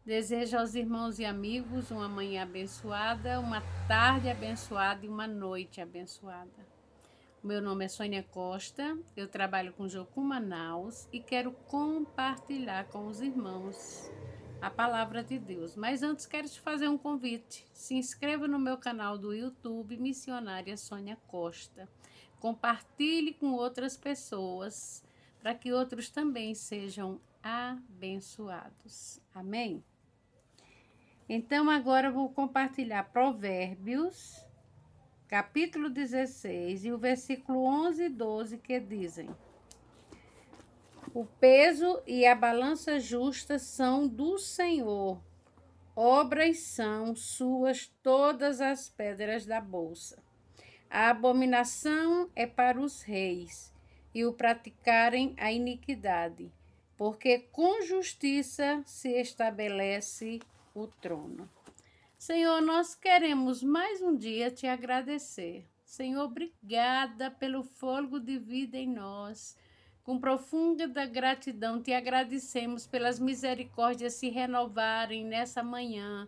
Desejo aos irmãos e amigos uma manhã abençoada, uma tarde abençoada e uma noite abençoada. Meu nome é Sônia Costa, eu trabalho com Jocum Manaus e quero compartilhar com os irmãos a palavra de Deus. Mas antes quero te fazer um convite. Se inscreva no meu canal do YouTube, Missionária Sônia Costa. Compartilhe com outras pessoas para que outros também sejam abençoados. Amém? Então, agora eu vou compartilhar Provérbios, capítulo 16, e o versículo 11 e 12, que dizem: O peso e a balança justa são do Senhor, obras são suas todas as pedras da bolsa. A abominação é para os reis, e o praticarem a iniquidade, porque com justiça se estabelece o trono. Senhor, nós queremos mais um dia te agradecer. Senhor, obrigada pelo fôlego de vida em nós. Com profunda gratidão te agradecemos pelas misericórdias se renovarem nessa manhã,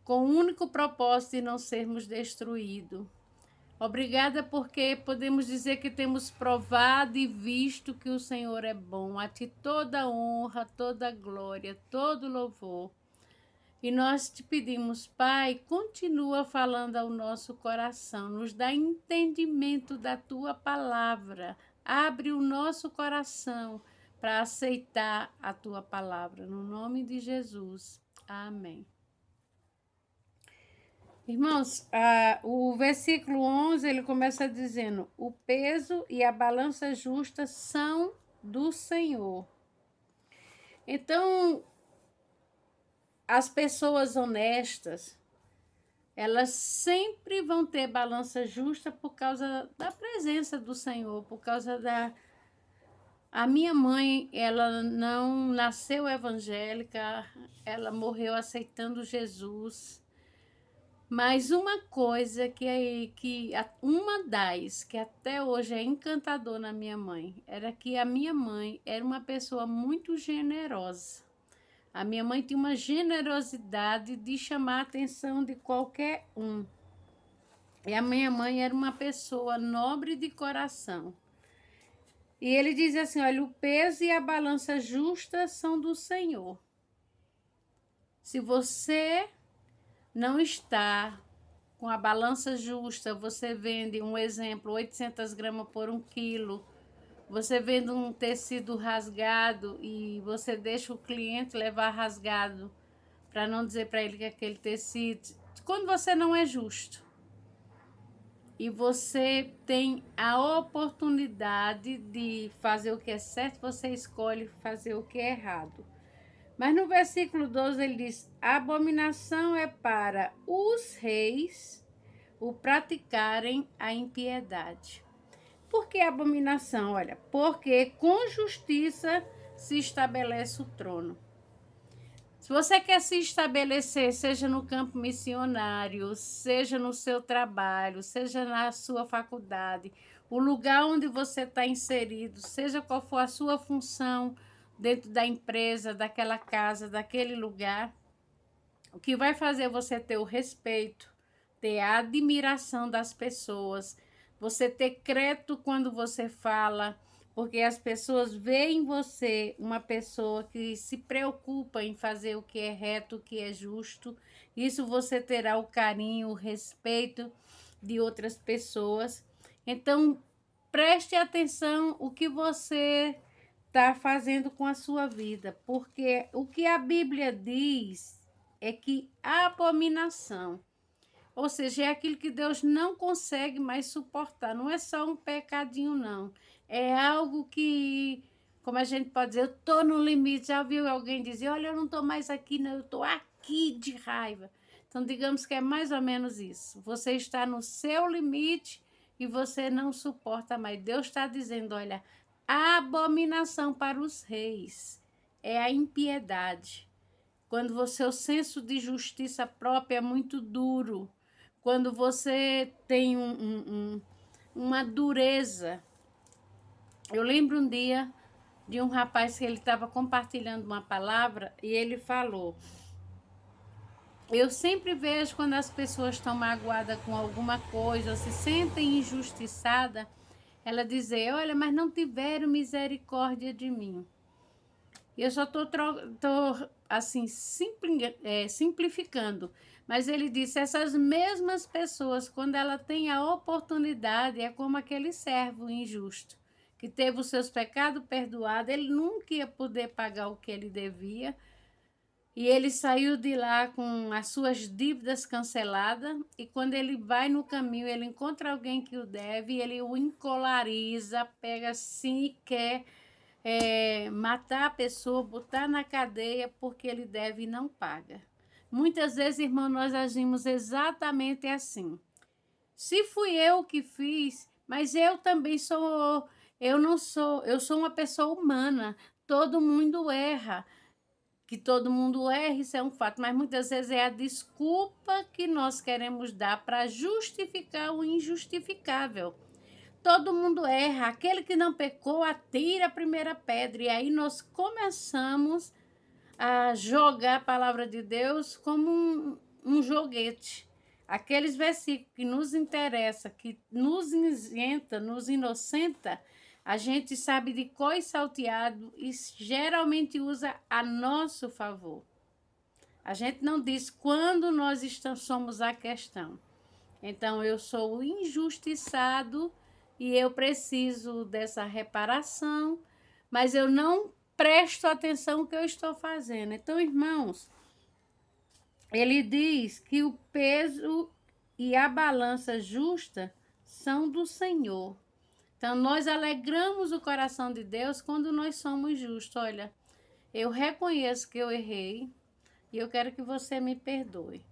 com o único propósito de não sermos destruídos. Obrigada porque podemos dizer que temos provado e visto que o Senhor é bom. A ti toda honra, toda glória, todo louvor. E nós te pedimos, Pai, continua falando ao nosso coração, nos dá entendimento da tua palavra, abre o nosso coração para aceitar a tua palavra, no nome de Jesus. Amém. Irmãos, o versículo 11, ele começa dizendo: o peso e a balança justa são do Senhor. Então, as pessoas honestas, elas sempre vão ter balança justa por causa da presença do Senhor, por causa da... A minha mãe, ela não nasceu evangélica, ela morreu aceitando Jesus. Mas uma coisa uma das que até hoje é encantador na minha mãe, era que a minha mãe era uma pessoa muito generosa. A minha mãe tinha uma generosidade de chamar a atenção de qualquer um. E a minha mãe era uma pessoa nobre de coração. E ele diz assim, olha, o peso e a balança justa são do Senhor. Se você não está com a balança justa, você vende, um exemplo, 800 gramas por 1 quilo, você vende um tecido rasgado e você deixa o cliente levar rasgado, para não dizer para ele que aquele tecido... Quando você não é justo, e você tem a oportunidade de fazer o que é certo, você escolhe fazer o que é errado. Mas no versículo 12 ele diz: a abominação é para os reis o praticarem a impiedade. Por que abominação? Olha, porque com justiça se estabelece o trono. Se você quer se estabelecer, seja no campo missionário, seja no seu trabalho, seja na sua faculdade, o lugar onde você está inserido, seja qual for a sua função dentro da empresa, daquela casa, daquele lugar, o que vai fazer você ter o respeito, ter a admiração das pessoas, você ter crédito quando você fala, porque as pessoas veem em você uma pessoa que se preocupa em fazer o que é reto, o que é justo. Isso você terá o carinho, o respeito de outras pessoas. Então, preste atenção o que você está fazendo com a sua vida, porque o que a Bíblia diz é que a abominação, ou seja, é aquilo que Deus não consegue mais suportar. Não é só um pecadinho, não. É algo que, como a gente pode dizer, eu estou no limite. Já ouviu alguém dizer, olha, eu não estou mais aqui, não, eu estou aqui de raiva. Então, digamos que é mais ou menos isso. Você está no seu limite e você não suporta mais. Deus está dizendo, olha, a abominação para os reis é a impiedade. Quando você, o senso de justiça própria é muito duro, quando você tem uma dureza. Eu lembro um dia de um rapaz que ele estava compartilhando uma palavra e ele falou Eu sempre vejo quando as pessoas estão magoadas com alguma coisa, ou se sentem injustiçadas, ela dizer, olha, mas não tiveram misericórdia de mim. Eu só estou assim, simplificando. Mas ele disse, essas mesmas pessoas, quando ela tem a oportunidade, é como aquele servo injusto, que teve os seus pecados perdoados, ele nunca ia poder pagar o que ele devia, e ele saiu de lá com as suas dívidas canceladas. E quando ele vai no caminho, ele encontra alguém que o deve, ele o encolariza, pega assim e quer matar a pessoa, botar na cadeia porque ele deve e não paga. Muitas vezes, irmão, nós agimos exatamente assim. Se fui eu que fiz, mas eu também sou, eu sou uma pessoa humana. Todo mundo erra. Que todo mundo erra, isso é um fato, mas muitas vezes é a desculpa que nós queremos dar para justificar o injustificável. Todo mundo erra, aquele que não pecou atira a primeira pedra, e aí nós começamos a jogar a palavra de Deus como um joguete. Aqueles versículos que nos interessam, que nos isenta, nos inocenta, a gente sabe de cor e salteado e geralmente usa a nosso favor. A gente não diz quando nós somos a questão. Então, eu sou injustiçado e eu preciso dessa reparação, mas eu não presto atenção no que eu estou fazendo. Então, irmãos, ele diz que o peso e a balança justa são do Senhor. Então, nós alegramos o coração de Deus quando nós somos justos. Olha, eu reconheço que eu errei e eu quero que você me perdoe.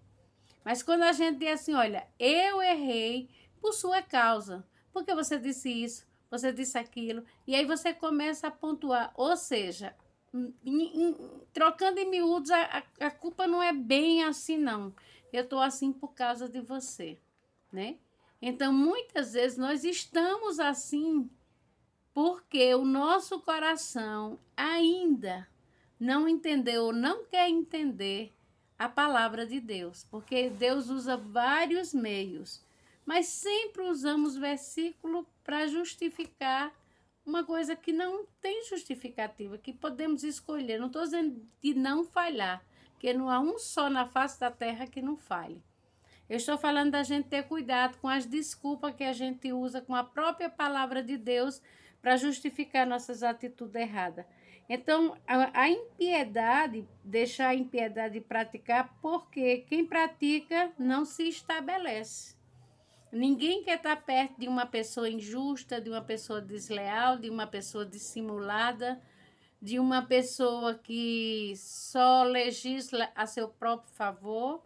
Mas quando a gente diz assim, olha, eu errei por sua causa, porque você disse isso, você disse aquilo, e aí você começa a pontuar, ou seja, trocando em miúdos, a culpa não é bem assim, não. Eu estou assim por causa de você, né? Então, muitas vezes nós estamos assim porque o nosso coração ainda não entendeu ou não quer entender a palavra de Deus, porque Deus usa vários meios, mas sempre usamos versículo para justificar uma coisa que não tem justificativa, que podemos escolher. Não estou dizendo de não falhar, porque não há um só na face da terra que não falhe. Eu estou falando da gente ter cuidado com as desculpas que a gente usa com a própria palavra de Deus para justificar nossas atitudes erradas. Então, a impiedade, deixar a impiedade praticar, porque quem pratica não se estabelece. Ninguém quer estar perto de uma pessoa injusta, de uma pessoa desleal, de uma pessoa dissimulada, de uma pessoa que só legisla a seu próprio favor,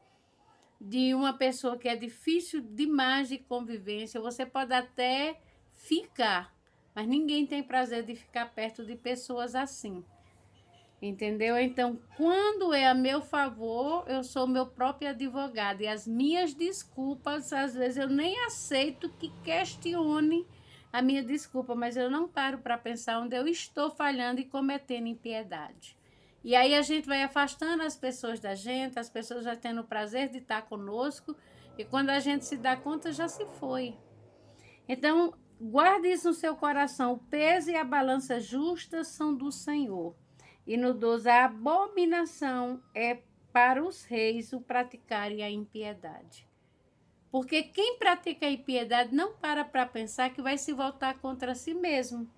de uma pessoa que é difícil demais de convivência. Você pode até ficar, mas ninguém tem prazer de ficar perto de pessoas assim. Entendeu? Então, quando é a meu favor, eu sou meu próprio advogado. E as minhas desculpas, às vezes, eu nem aceito que questione a minha desculpa, mas eu não paro para pensar onde eu estou falhando e cometendo impiedade. E aí a gente vai afastando as pessoas da gente, as pessoas já tendo o prazer de estar conosco, e quando a gente se dá conta, já se foi. Então, guarde isso no seu coração. O peso e a balança justa são do Senhor. E no 12, a abominação é para os reis o praticarem a impiedade. Porque quem pratica a impiedade não para pensar que vai se voltar contra si mesmo.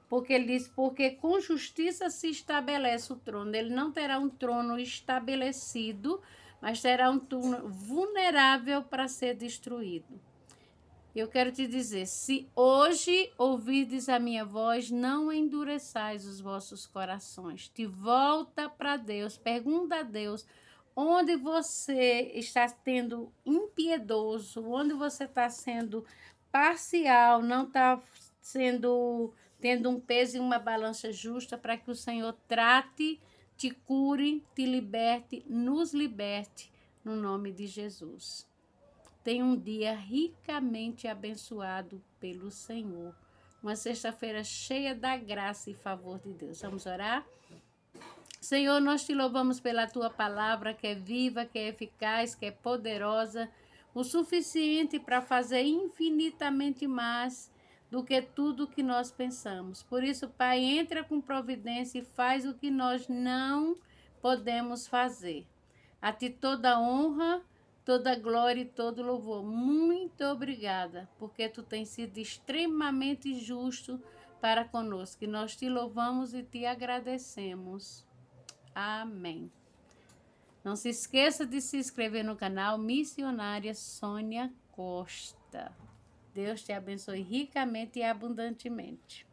Porque ele diz, porque com justiça se estabelece o trono. Ele não terá um trono estabelecido, mas terá um trono vulnerável para ser destruído. Eu quero te dizer, se hoje ouvirdes a minha voz, não endureçais os vossos corações. Te volta para Deus, pergunta a Deus onde você está sendo impiedoso, onde você está sendo parcial, não está tendo um peso e uma balança justa para que o Senhor trate, te cure, te liberte, nos liberte, no nome de Jesus. Tenha um dia ricamente abençoado pelo Senhor. Uma sexta-feira cheia da graça e favor de Deus. Vamos orar? Senhor, nós te louvamos pela tua palavra, que é viva, que é eficaz, que é poderosa, o suficiente para fazer infinitamente mais do que tudo que nós pensamos. Por isso, Pai, entra com providência e faz o que nós não podemos fazer. A ti toda honra, toda glória e todo louvor. Muito obrigada, porque tu tens sido extremamente justo para conosco. E nós te louvamos e te agradecemos. Amém. Não se esqueça de se inscrever no canal Missionária Sônia Costa. Deus te abençoe ricamente e abundantemente.